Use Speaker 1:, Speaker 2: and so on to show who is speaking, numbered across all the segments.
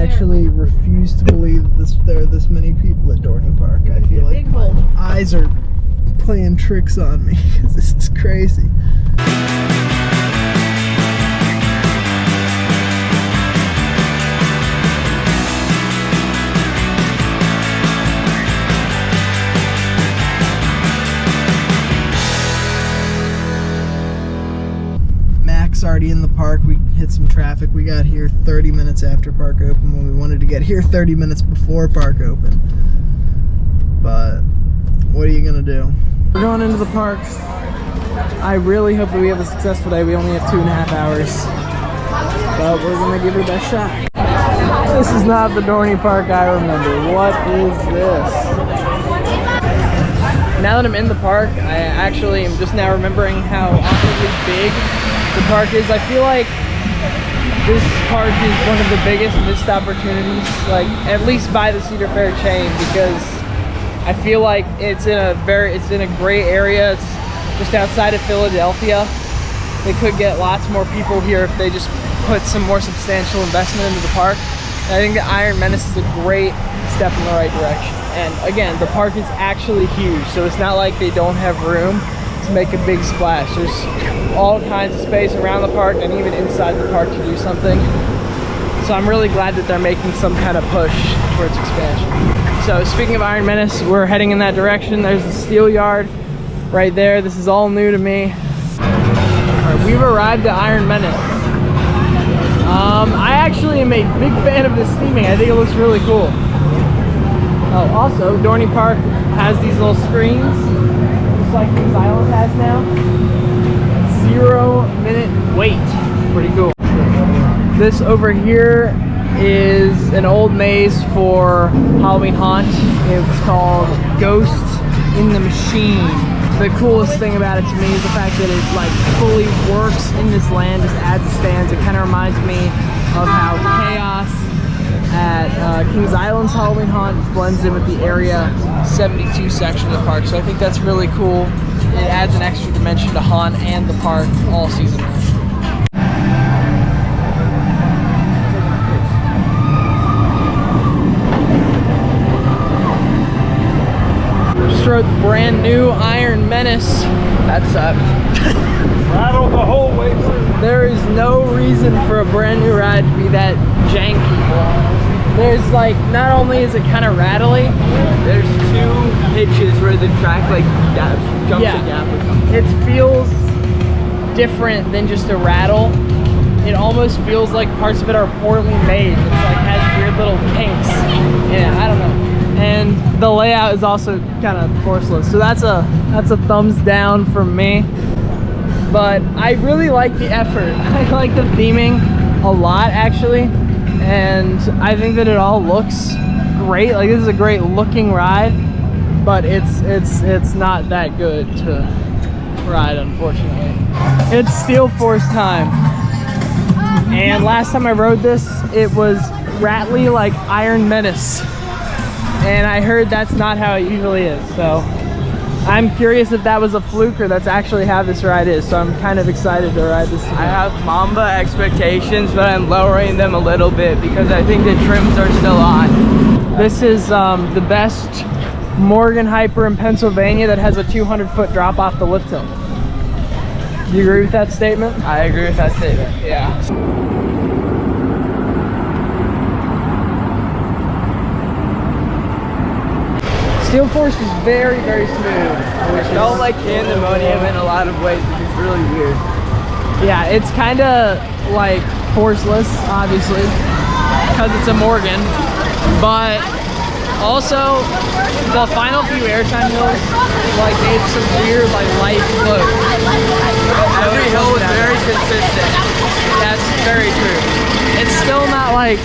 Speaker 1: actually refuse to believe there are this many people at Dorney Park. I feel like my eyes are playing tricks on me because this is crazy. Mack's already in the park. We hit some traffic. We got here 30 minutes after park open when we wanted to get here 30 minutes before park open. But what are you gonna do? We're going into the park. I really hope that we have a successful day. We only have 2.5 hours. But we're gonna give it our best shot. This is not the Dorney Park I remember. What is this? Now that I'm in the park, I actually am just now remembering how awfully big the park is. I feel like this park is one of the biggest missed opportunities, like at least by the Cedar Fair chain, because I feel like it's in a great area. It's just outside of Philadelphia. They could get lots more people here if they just put some more substantial investment into the park. And I think the Iron Menace is a great step in the right direction. And again, the park is actually huge, so it's not like they don't have room to make a big splash. There's all kinds of space around the park and even inside the park to do something. So I'm really glad that they're making some kind of push towards expansion. So speaking of Iron Menace, we're heading in that direction. There's the steel yard right there. This is all new to me. All right, we've arrived at Iron Menace. I actually am a big fan of this theming. I think it looks really cool. Oh, also, Dorney Park has these little screens, just like Kings Island has now. 0-minute wait. Pretty cool. This over here is an old maze for Halloween Haunt. It's called Ghosts in the Machine. The coolest thing about it to me is the fact that it like fully works in this land just as it stands. It kind of reminds me of how Chaos at Kings Island's Halloween Haunt blends in with the Area 72 section of the park. So I think that's really cool. It adds an extra dimension to Haunt and the park all season long. Just rode the brand new Iron Menace. That sucked.
Speaker 2: Rattled the whole way through.
Speaker 1: There is no reason for a brand new ride to be that janky. There's like, not only is it kind of rattly,
Speaker 2: There's 2 pitches where the track like jumps a gap or something.
Speaker 1: it feels different than just a rattle. It almost feels like parts of it are poorly made. It's like has weird little kinks. Yeah, I don't know. And the layout is also kind of forceless. So that's a thumbs down from me. But I really like the effort. I like the theming a lot actually. And I think that it all looks great. Like this is a great looking ride, but it's not that good to ride, unfortunately. It's Steel Force time. And last time I rode this, it was rattly like Iron Menace. And I heard that's not how it usually is. So I'm curious if that was a fluke or that's actually how this ride is. So I'm kind of excited to ride this.
Speaker 2: I have Mamba expectations, but I'm lowering them a little bit because I think the trims are still on.
Speaker 1: This is the best Morgan Hyper in Pennsylvania that has a 200-foot drop off the lift hill. Do you agree with that statement?
Speaker 2: I agree with that statement, yeah.
Speaker 1: Steel Force is very, very smooth.
Speaker 2: It felt like pandemonium in a lot of ways, which is really weird.
Speaker 1: Yeah, it's kind of like forceless, obviously, because it's a Morgan. But also, the final few airtime hills, like they have some weird, like light float.
Speaker 2: Every hill was very consistent.
Speaker 1: That's very true. It's still not like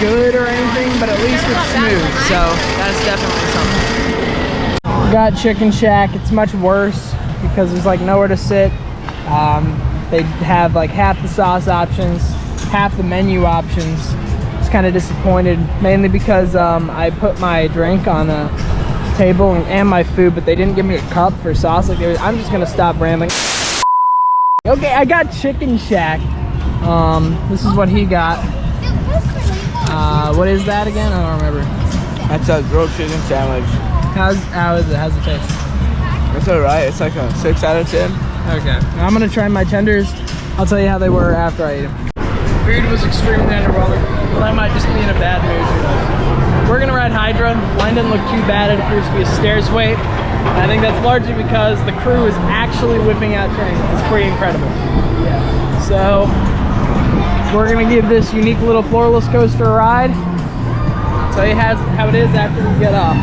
Speaker 1: good or anything, but at least it's smooth, so that's definitely something. Got Chicken Shack. It's much worse because there's like nowhere to sit. They have like half the sauce options, half the menu options. It's kind of disappointed, mainly because I put my drink on a table and my food, but they didn't give me a cup for sauce. Like I'm just gonna stop rambling. Okay, I got Chicken Shack. This is what he got. What is that again? I don't remember.
Speaker 2: That's a grilled chicken sandwich.
Speaker 1: How is it? How's it taste?
Speaker 2: It's alright. It's like a 6 out of 10.
Speaker 1: Okay. I'm gonna try my tenders. I'll tell you how they were after I eat them. Food was extremely underwhelming, but I might just be in a bad mood. We're gonna ride Hydra. Line didn't look too bad. It appears to be a stairs wait. And I think that's largely because the crew is actually whipping out trains. It's pretty incredible. Yeah. So we're gonna give this unique little floorless coaster a ride. I'll tell you how it is after we get off.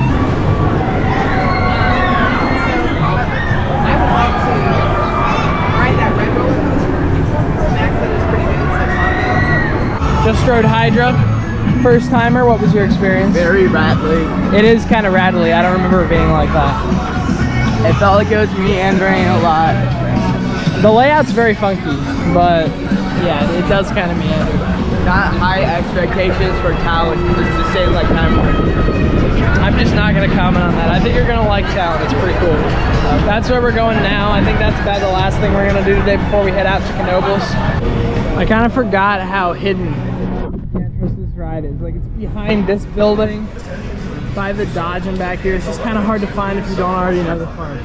Speaker 1: Just rode Hydra. First timer, what was your experience?
Speaker 2: Very rattly.
Speaker 1: It is kind of rattly. I don't remember it being like that.
Speaker 2: It felt like it was meandering a lot.
Speaker 1: The layout's very funky, but yeah, it does kind of meander.
Speaker 2: Not high expectations for Talon, just to say like time.
Speaker 1: I'm just not gonna comment on that. I think you're gonna like Talon. It's pretty cool. That's where we're going now. I think that's about the last thing we're gonna do today before we head out to Knoebels. I kind of forgot how hidden the entrance to this ride is. Like, it's behind this building, by the Dodge and back here. It's just kind of hard to find if you don't already know the park.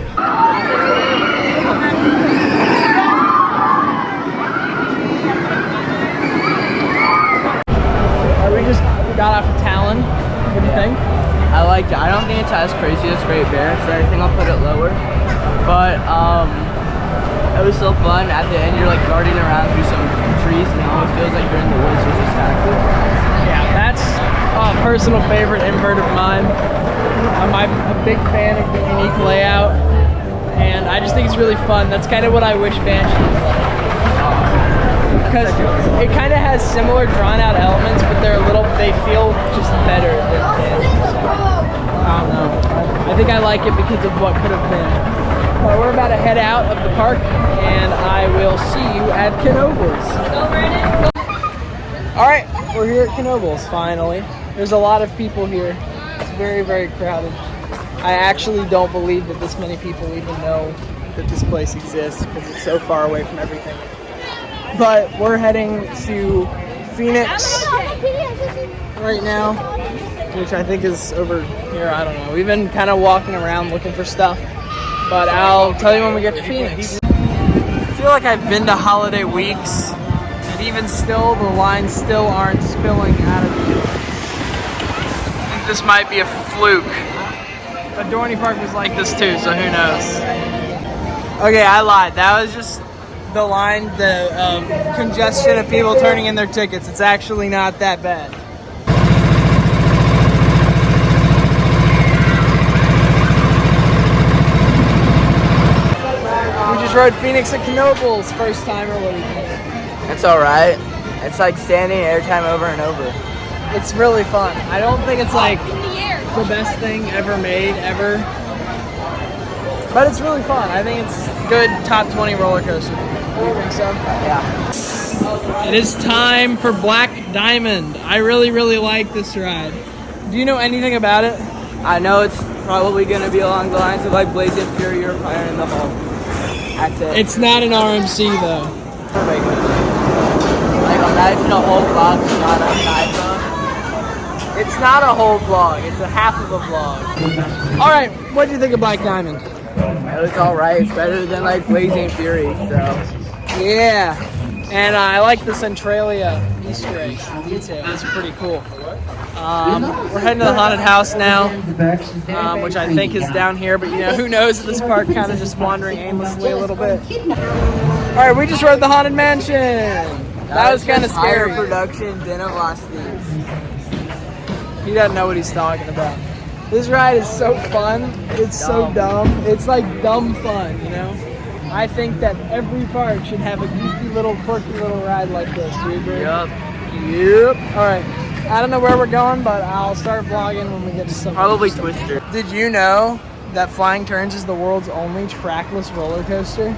Speaker 1: We just got off of Talon. What do you think?
Speaker 2: I liked it. I don't think it's as crazy as Great Bear, so I think I'll put it lower. But it was still fun. At the end, you're like darting around through some trees, and it almost feels like you're in the woods, which is kind of cool.
Speaker 1: Yeah, that's a personal favorite invert of mine. I'm a big fan of the unique layout, and I just think it's really fun. That's kind of what I wish Banshee was like. Because it kind of has similar drawn-out elements, but they feel just better than Banshee. I don't know. I think I like it because of what could have been. But we're about to head out of the park, and I will see you at Knoebels. All right, we're here at Knoebels finally. There's a lot of people here. It's very, very crowded. I actually don't believe that this many people even know that this place exists because it's so far away from everything. But we're heading to Phoenix right now, which I think is over here. I don't know. We've been kind of walking around looking for stuff, but I'll tell you when we get to Phoenix. I feel like I've been to holiday weeks, and even still, the lines still aren't spilling out of the I think this might be a fluke. But Dorney Park was like this too, so who knows? Okay, I lied. That was just the line, the congestion of people turning in their tickets. It's actually not that bad. We just rode Phoenix at Knoebels, first time, or what do you think?
Speaker 2: It's alright. It's like standing airtime over and over.
Speaker 1: It's really fun. I don't think it's like the best thing ever made, ever. But it's really fun. I think it's good top 20 roller coaster. Do you think so?
Speaker 2: Yeah.
Speaker 1: It is time for Black Diamond. I really, really like this ride. Do you know anything about it?
Speaker 2: I know it's probably going to be along the lines of like Blazing Fury or Fire in the Hole. That's it.
Speaker 1: It's not an RMC though.
Speaker 2: Perfect. Like imagine a whole vlog, not a side vlog.
Speaker 1: It's not a whole vlog. It's a half of a vlog. All right, what do you think of Black Diamond?
Speaker 2: It was alright. It's better than like Blazing Fury, so.
Speaker 1: Yeah, and I like the Centralia Easter egg detail. It's pretty cool. We're heading to the haunted house now, which I think is down here, but you know, who knows at this park, kind of just wandering aimlessly a little bit. All right, we just rode the Haunted Mansion. That was kind of scary.
Speaker 2: Higher production than of Lost Thieves.
Speaker 1: He doesn't know what he's talking about. This ride is so fun. It's so dumb. It's like dumb fun, you know? I think that every park should have a goofy little, quirky little ride like this. Do you agree?
Speaker 2: Yup.
Speaker 1: All right. I don't know where we're going, but I'll start vlogging when we get to something.
Speaker 2: Probably Twister.
Speaker 1: Did you know that Flying Turns is the world's only trackless roller coaster?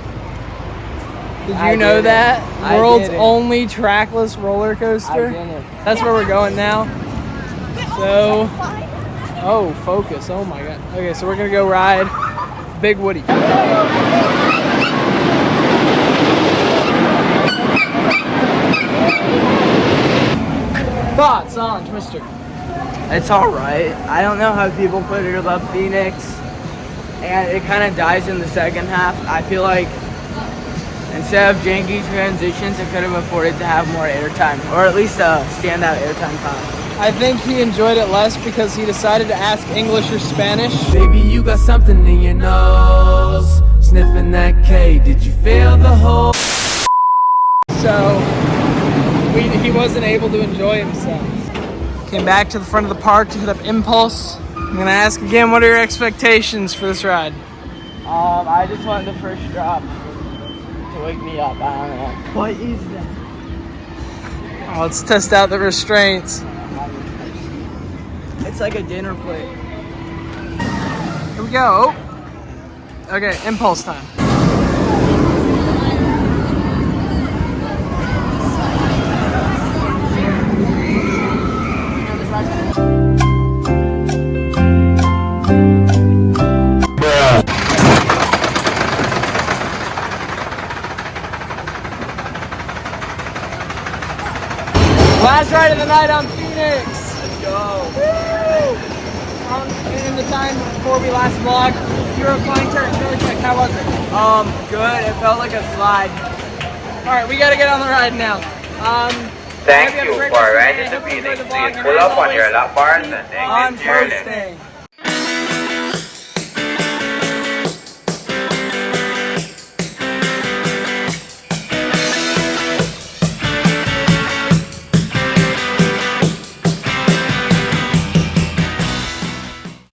Speaker 1: Did you know that? World's only trackless roller coaster?
Speaker 2: I didn't.
Speaker 1: That's where we're going now. So, oh, focus. Oh my God. Okay, so we're gonna go ride Big Woody. Thoughts on Twister?
Speaker 2: It's alright. I don't know how people put it above Phoenix. And it kind of dies in the second half. I feel like instead of janky transitions, it could have afforded to have more airtime. Or at least a standout airtime time.
Speaker 1: I think he enjoyed it less because he decided to ask English or Spanish.
Speaker 3: Baby, you got something in your nose. Sniffing that K, did you feel the whole?
Speaker 1: So he wasn't able to enjoy himself. Came back to the front of the park to hit up Impulse. I'm gonna ask again, what are your expectations for this ride?
Speaker 2: I just want the first drop to wake me up. I don't know. What is that?
Speaker 1: Oh, let's test out the restraints.
Speaker 2: It's like a dinner plate.
Speaker 1: Here we go. Okay, Impulse time. Last ride of the night on Phoenix.
Speaker 2: Let's go.
Speaker 1: In the time before we last vlogged, you were flying turns really quick. How was it?
Speaker 2: Good. It felt like a slide.
Speaker 1: All right, we gotta get on the ride now.
Speaker 4: Thank you for riding the meeting. Please pull up on your lap bars and
Speaker 2: On
Speaker 4: exit your lane.
Speaker 2: posting.